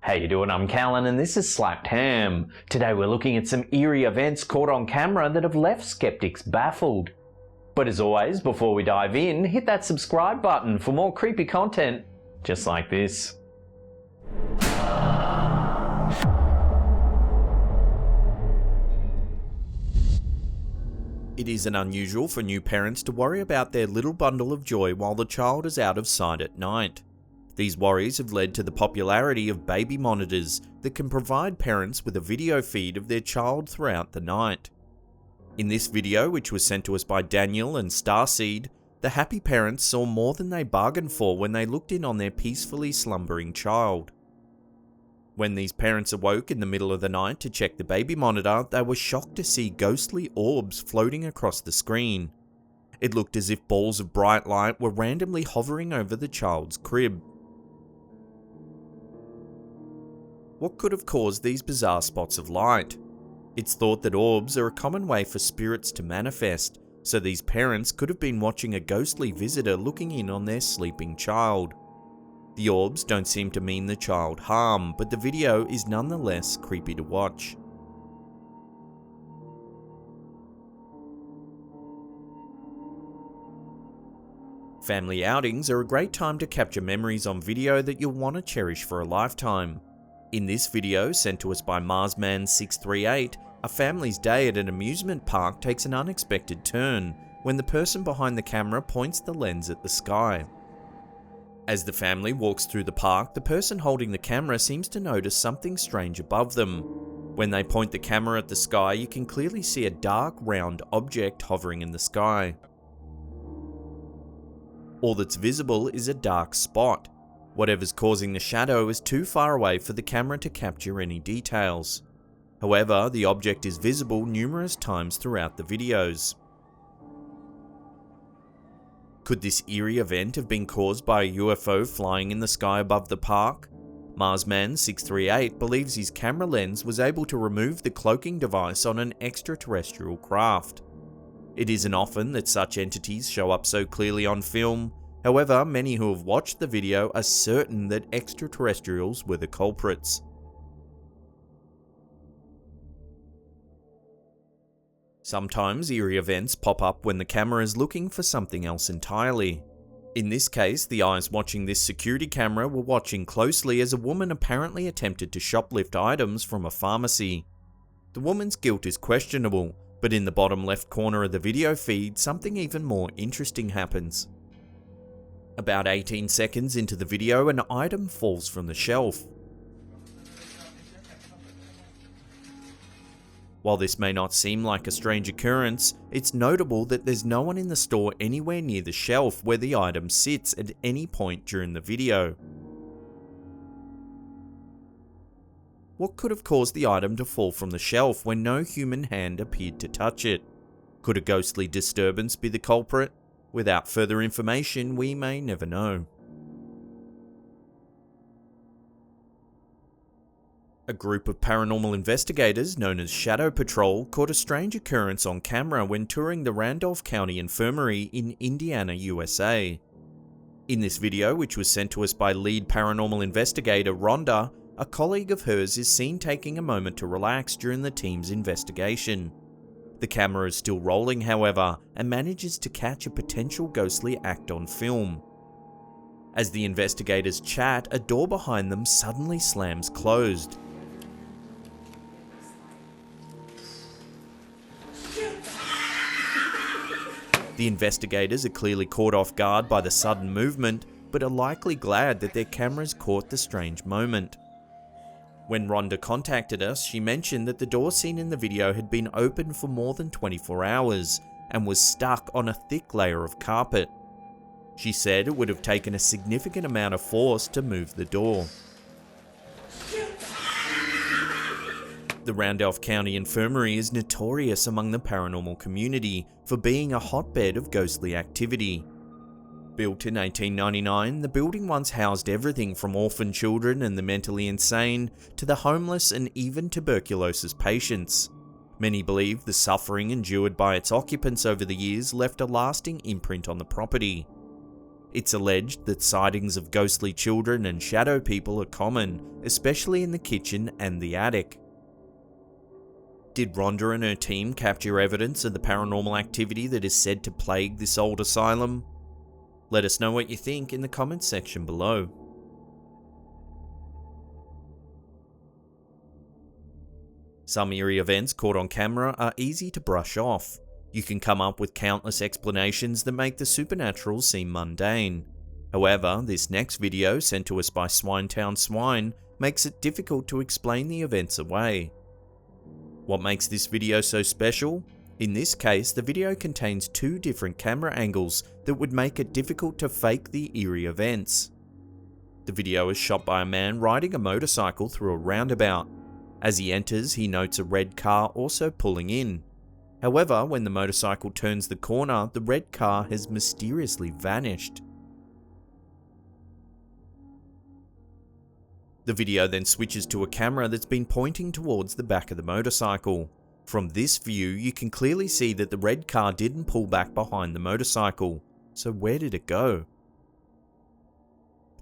How you doing? I'm Callan and this is Slapped Ham. Today we're looking at some eerie events caught on camera that have left skeptics baffled. But as always, before we dive in, hit that subscribe button for more creepy content just like this. It isn't unusual for new parents to worry about their little bundle of joy while the child is out of sight at night. These worries have led to the popularity of baby monitors that can provide parents with a video feed of their child throughout the night. In this video, which was sent to us by Daniel and Starseed, the happy parents saw more than they bargained for when they looked in on their peacefully slumbering child. When these parents awoke in the middle of the night to check the baby monitor, they were shocked to see ghostly orbs floating across the screen. It looked as if balls of bright light were randomly hovering over the child's crib. What could have caused these bizarre spots of light? It's thought that orbs are a common way for spirits to manifest, so these parents could have been watching a ghostly visitor looking in on their sleeping child. The orbs don't seem to mean the child harm, but the video is nonetheless creepy to watch. Family outings are a great time to capture memories on video that you'll want to cherish for a lifetime. In this video, sent to us by Marsman638, a family's day at an amusement park takes an unexpected turn when the person behind the camera points the lens at the sky. As the family walks through the park, the person holding the camera seems to notice something strange above them. When they point the camera at the sky, you can clearly see a dark, round object hovering in the sky. All that's visible is a dark spot. Whatever's causing the shadow is too far away for the camera to capture any details. However, the object is visible numerous times throughout the videos. Could this eerie event have been caused by a UFO flying in the sky above the park? Marsman638 believes his camera lens was able to remove the cloaking device on an extraterrestrial craft. It isn't often that such entities show up so clearly on film. However, many who have watched the video are certain that extraterrestrials were the culprits. Sometimes eerie events pop up when the camera is looking for something else entirely. In this case, the eyes watching this security camera were watching closely as a woman apparently attempted to shoplift items from a pharmacy. The woman's guilt is questionable, but in the bottom left corner of the video feed, something even more interesting happens. About 18 seconds into the video, an item falls from the shelf. While this may not seem like a strange occurrence, it's notable that there's no one in the store anywhere near the shelf where the item sits at any point during the video. What could have caused the item to fall from the shelf when no human hand appeared to touch it? Could a ghostly disturbance be the culprit? Without further information, we may never know. A group of paranormal investigators known as Shadow Patrol caught a strange occurrence on camera when touring the Randolph County Infirmary in Indiana, USA. In this video, which was sent to us by lead paranormal investigator Rhonda, a colleague of hers is seen taking a moment to relax during the team's investigation. The camera is still rolling, however, and manages to catch a potential ghostly act on film. As the investigators chat, a door behind them suddenly slams closed. The investigators are clearly caught off guard by the sudden movement, but are likely glad that their cameras caught the strange moment. When Rhonda contacted us, she mentioned that the door seen in the video had been open for more than 24 hours and was stuck on a thick layer of carpet. She said it would have taken a significant amount of force to move the door. The Randolph County Infirmary is notorious among the paranormal community for being a hotbed of ghostly activity. Built in 1899, the building once housed everything from orphan children and the mentally insane to the homeless and even tuberculosis patients. Many believe the suffering endured by its occupants over the years left a lasting imprint on the property. It's alleged that sightings of ghostly children and shadow people are common, especially in the kitchen and the attic. Did Rhonda and her team capture evidence of the paranormal activity that is said to plague this old asylum? Let us know what you think in the comments section below. Some eerie events caught on camera are easy to brush off. You can come up with countless explanations that make the supernatural seem mundane. However, this next video, sent to us by Swinetown Swine, makes it difficult to explain the events away. What makes this video so special? In this case, the video contains two different camera angles that would make it difficult to fake the eerie events. The video is shot by a man riding a motorcycle through a roundabout. As he enters, he notes a red car also pulling in. However, when the motorcycle turns the corner, the red car has mysteriously vanished. The video then switches to a camera that's been pointing towards the back of the motorcycle. From this view, you can clearly see that the red car didn't pull back behind the motorcycle. So where did it go?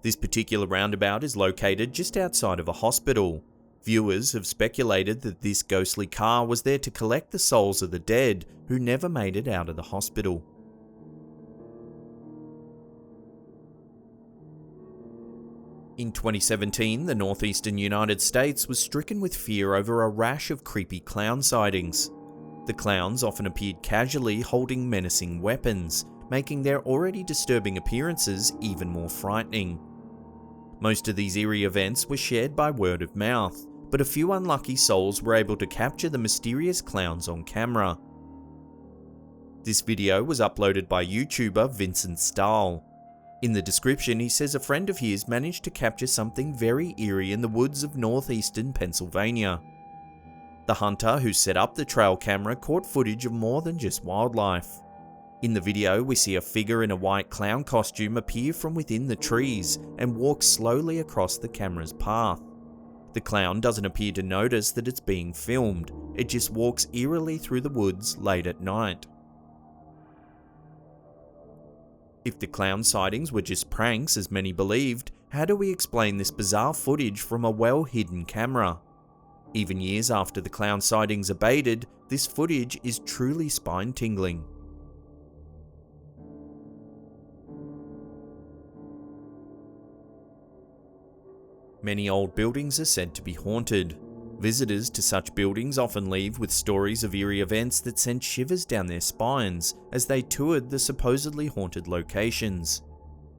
This particular roundabout is located just outside of a hospital. Viewers have speculated that this ghostly car was there to collect the souls of the dead who never made it out of the hospital. In 2017, the northeastern United States was stricken with fear over a rash of creepy clown sightings. The clowns often appeared casually holding menacing weapons, making their already disturbing appearances even more frightening. Most of these eerie events were shared by word of mouth, but a few unlucky souls were able to capture the mysterious clowns on camera. This video was uploaded by YouTuber Vincent Stahl. In the description, he says a friend of his managed to capture something very eerie in the woods of northeastern Pennsylvania. The hunter who set up the trail camera caught footage of more than just wildlife. In the video, we see a figure in a white clown costume appear from within the trees and walk slowly across the camera's path. The clown doesn't appear to notice that it's being filmed, it just walks eerily through the woods late at night. If the clown sightings were just pranks, as many believed, how do we explain this bizarre footage from a well-hidden camera? Even years after the clown sightings abated, this footage is truly spine-tingling. Many old buildings are said to be haunted. Visitors to such buildings often leave with stories of eerie events that sent shivers down their spines as they toured the supposedly haunted locations.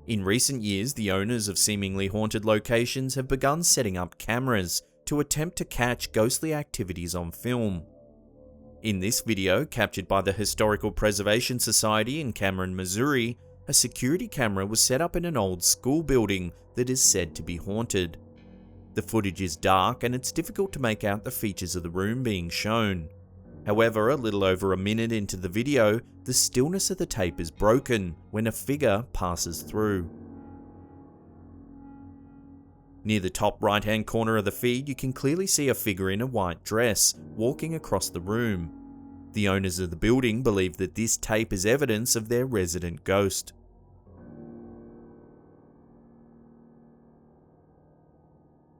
In recent years, the owners of seemingly haunted locations have begun setting up cameras to attempt to catch ghostly activities on film. In this video, captured by the Historical Preservation Society in Cameron, Missouri, a security camera was set up in an old school building that is said to be haunted. The footage is dark and it's difficult to make out the features of the room being shown. However, a little over a minute into the video, the stillness of the tape is broken when a figure passes through. Near the top right hand corner of the feed, you can clearly see a figure in a white dress walking across the room. The owners of the building believe that this tape is evidence of their resident ghost.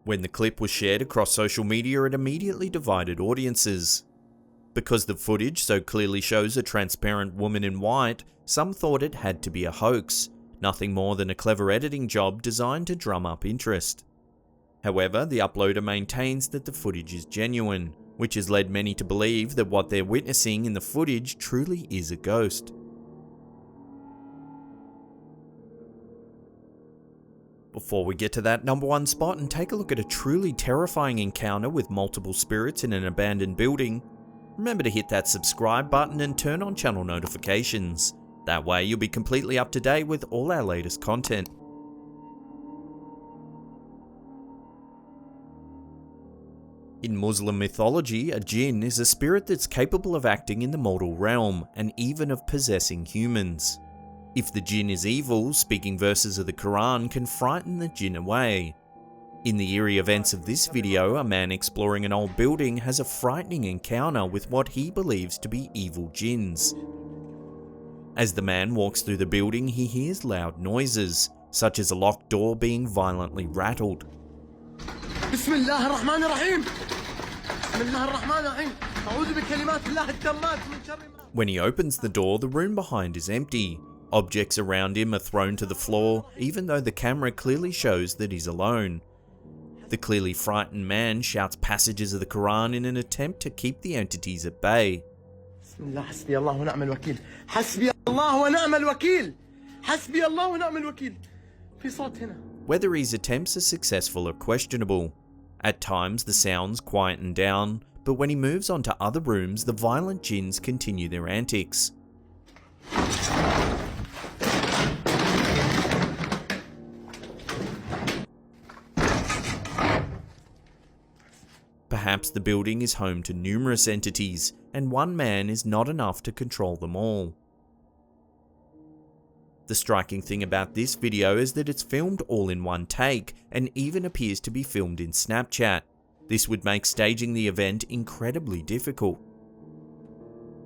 When the clip was shared across social media, it immediately divided audiences. Because the footage so clearly shows a transparent woman in white, some thought it had to be a hoax, nothing more than a clever editing job designed to drum up interest. However, the uploader maintains that the footage is genuine, which has led many to believe that what they're witnessing in the footage truly is a ghost. Before we get to that #1 spot and take a look at a truly terrifying encounter with multiple spirits in an abandoned building, remember to hit that subscribe button and turn on channel notifications. That way you'll be completely up to date with all our latest content. In Muslim mythology, a jinn is a spirit that's capable of acting in the mortal realm and even of possessing humans. If the jinn is evil, speaking verses of the Quran can frighten the jinn away. In the eerie events of this video, a man exploring an old building has a frightening encounter with what he believes to be evil jinns. As the man walks through the building, he hears loud noises, such as a locked door being violently rattled. بسم الله الرحمن الرحيم بسم الله الرحمن الرحيم أعوذ بكلمات الله التامات من شر ما. When he opens the door, the room behind is empty. Objects around him are thrown to the floor, even though the camera clearly shows that he's alone. The clearly frightened man shouts passages of the Quran in an attempt to keep the entities at bay. بسم الله حسبي الله ونعم الوكيل حسبي الله ونعم الوكيل حسبي الله ونعم الوكيل في صوت هنا. Whether his attempts are successful are questionable. At times the sounds quieten down, but when he moves on to other rooms, the violent jinns continue their antics. Perhaps the building is home to numerous entities, and one man is not enough to control them all. The striking thing about this video is that it's filmed all in one take, and even appears to be filmed in Snapchat. This would make staging the event incredibly difficult.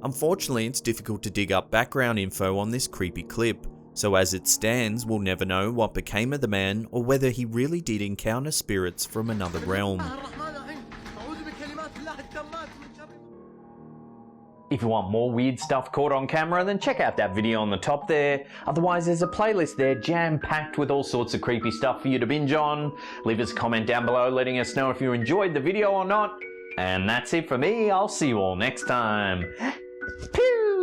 Unfortunately, it's difficult to dig up background info on this creepy clip, so as it stands, we'll never know what became of the man or whether he really did encounter spirits from another realm. If you want more weird stuff caught on camera, then check out that video on the top there. Otherwise, there's a playlist there jam-packed with all sorts of creepy stuff for you to binge on. Leave us a comment down below letting us know if you enjoyed the video or not. And that's it for me. I'll see you all next time. Pew!